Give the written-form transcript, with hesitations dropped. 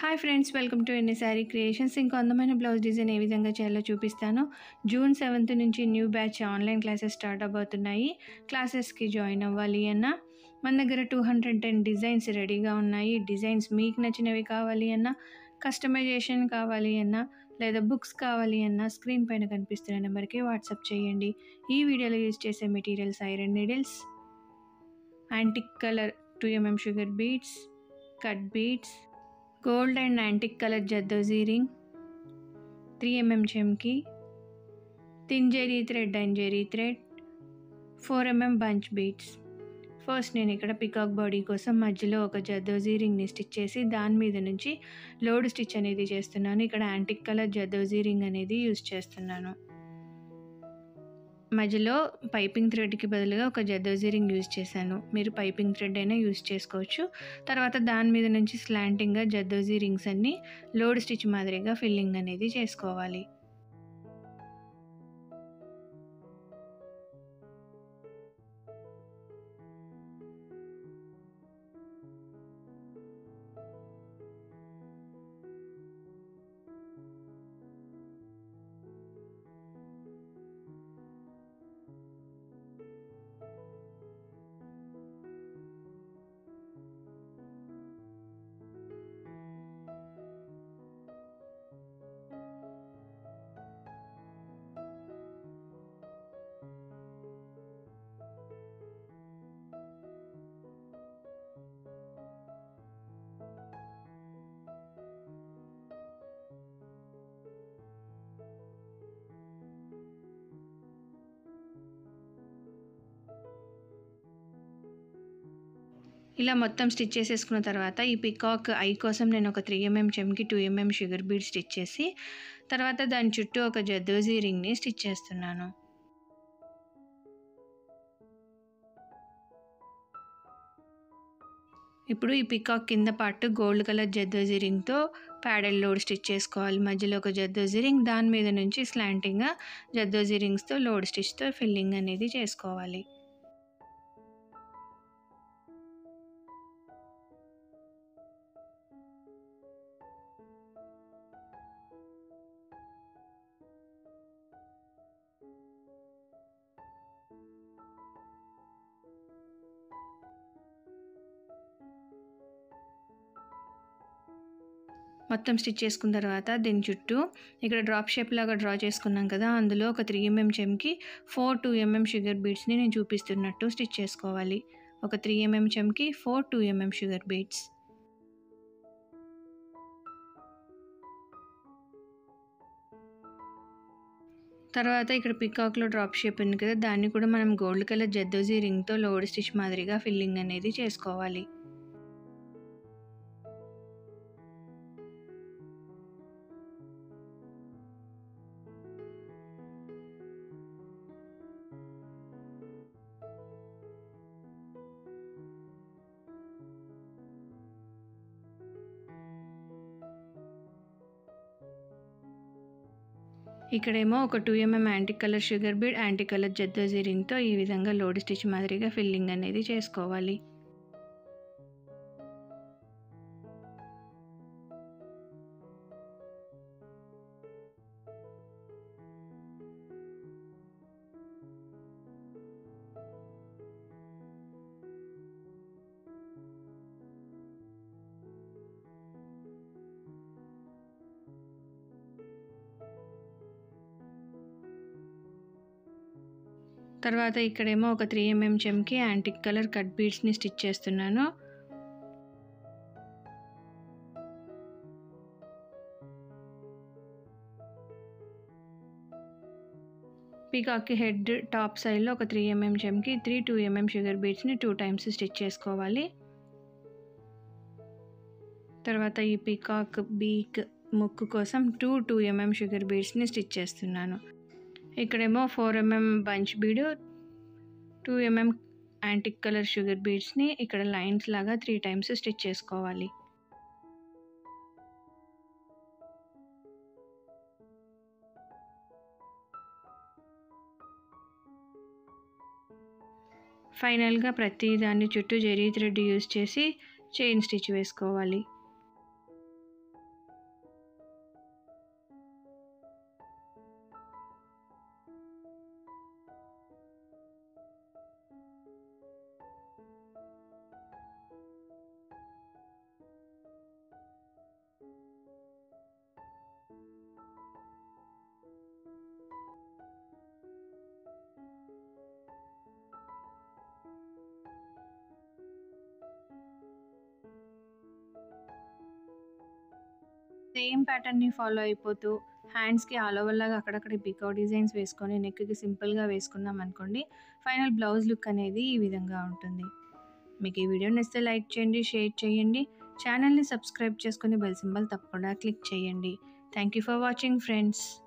Hi friends, welcome to ఎన్ని sari creations. ఇంకో అందమైన బ్లౌజ్ డిజైన్ ఏ విధంగా చేయాలో చూపిస్తాను. జూన్ 7th నుంచి new batch online classes start అవబోతున్నాయి. క్లాసెస్కి జాయిన్ అవ్వాలి అన్నా మన దగ్గర 210 డిజైన్స్ రెడీగా ఉన్నాయి. డిజైన్స్ మీకు నచ్చినవి కావాలి అన్నా, కస్టమైజేషన్ కావాలి అన్నా, లేదా బుక్స్ కావాలి అన్నా స్క్రీన్ పైన కనిపిస్తున్న నెంబర్కి వాట్సాప్ చేయండి. ఈ వీడియోలో యూజ్ చేసే materials iron needles, antique colour 2mm sugar beads, cut beads, gold and antique colour zardozi ring, 3mm చెమ్కి, thin zari thread and zari thread, 4mm bunch beads. First నేను ఇక్కడ పికాక్ బాడీ కోసం మధ్యలో ఒక జర్దోజీ రింగ్ని స్టిచ్ చేసి దాని మీద నుంచి లోడ్ స్టిచ్ అనేది చేస్తున్నాను. ఇక్కడ యాంటిక్ కలర్ జర్దోజీ రింగ్ అనేది యూజ్ చేస్తున్నాను. మధ్యలో పైపింగ్ థ్రెడ్కి బదులుగా ఒక జర్దోజీ రింగ్ యూజ్ చేశాను. మీరు పైపింగ్ థ్రెడ్ అయినా యూజ్ చేసుకోవచ్చు. తర్వాత దాని మీద నుంచి స్లాంటింగ్గా జర్దోజీ రింగ్స్ అన్నీ లోడ్ స్టిచ్ మాదిరిగా ఫిల్లింగ్ అనేది చేసుకోవాలి. ఇలా మొత్తం స్టిచ్ చేసేసుకున్న తర్వాత ఈ పికాక్ ఐ కోసం నేను ఒక 3mm చెమ్కి 2mm షుగర్ బీడ్ స్టిచ్ చేసి తర్వాత దాని చుట్టూ ఒక జర్దోజీ రింగ్ని స్టిచ్ చేస్తున్నాను. ఇప్పుడు ఈ పికాక్ కింద పార్ట్ గోల్డ్ కలర్ జర్దోజీ రింగ్తో ప్యాడల్ లోడ్ స్టిచ్ చేసుకోవాలి. మధ్యలో ఒక జర్దోజీ రింగ్, దాని మీద నుంచి స్లాంటింగ్గా జర్దోజీ రింగ్స్తో లోడ్ స్టిచ్తో ఫిల్లింగ్ అనేది చేసుకోవాలి. మొత్తం స్టిచ్ చేసుకున్న తర్వాత దీని చుట్టూ ఇక్కడ డ్రాప్ షేప్ లాగా డ్రా చేసుకున్నాం కదా, అందులో ఒక 3mm చెమ్కి 2mm షుగర్ బీడ్స్ని నేను చూపిస్తున్నట్టు స్టిచ్ చేసుకోవాలి. ఒక 3mm చెమ్కి 2mm షుగర్ బీడ్స్. తర్వాత ఇక్కడ పికాక్లో డ్రాప్ షేప్ ఉంది కదా, దాన్ని కూడా మనం గోల్డ్ కలర్ జర్దోజీ రింగ్తో లోడ్ స్టిచ్ మాదిరిగా ఫిల్లింగ్ అనేది చేసుకోవాలి. ఇక్కడేమో ఒక 2mm antique colour sugar bead, antique colour zardozi రింగ్తో ఈ విధంగా లోడ్ స్టిచ్ మాదిరిగా ఫిల్లింగ్ అనేది చేసుకోవాలి. తర్వాత ఇక్కడేమో ఒక 3mm చెమ్కి యాంటిక్ కలర్ కట్ బీడ్స్ని స్టిచ్ చేస్తున్నాను. పీకాక్కి హెడ్ టాప్ సైడ్లో ఒక 3mm చెమ్కి 2mm షుగర్ బీడ్స్ని 2 times స్టిచ్ చేసుకోవాలి. తర్వాత ఈ పీకాక్ బీక్ ముక్కు కోసం 2mm షుగర్ బీడ్స్ని స్టిచ్ చేస్తున్నాను. ఇక్కడేమో 4mm bunch bead, 2mm antique colour sugar బీడ్స్ని ఇక్కడ లైన్స్ లాగా 3 times స్టిచ్ చేసుకోవాలి. ఫైనల్గా ప్రతి దాని చుట్టూ జెరీ థ్రెడ్ యూస్ చేసి చైన్ స్టిచ్ వేసుకోవాలి. సేమ్ ప్యాటర్న్‌ని ఫాలో అయిపోతూ హ్యాండ్స్‌కి ఆల్ ఓవర్ లాగా అక్కడక్కడ పీకాక్ డిజైన్స్ వేసుకొని నెక్‌కి సింపుల్‌గా వేసుకున్నామనుకోండి, ఫైనల్ బ్లౌజ్ లుక్ అనేది ఈ విధంగా ఉంటుంది. మీకు ఈ వీడియో నచ్చితే లైక్ చేయండి, షేర్ చేయండి. ఛానల్‌ని సబ్స్క్రైబ్ చేసుకొని బెల్ సింబల్ తప్పకుండా క్లిక్ చేయండి. Thank you for watching friends.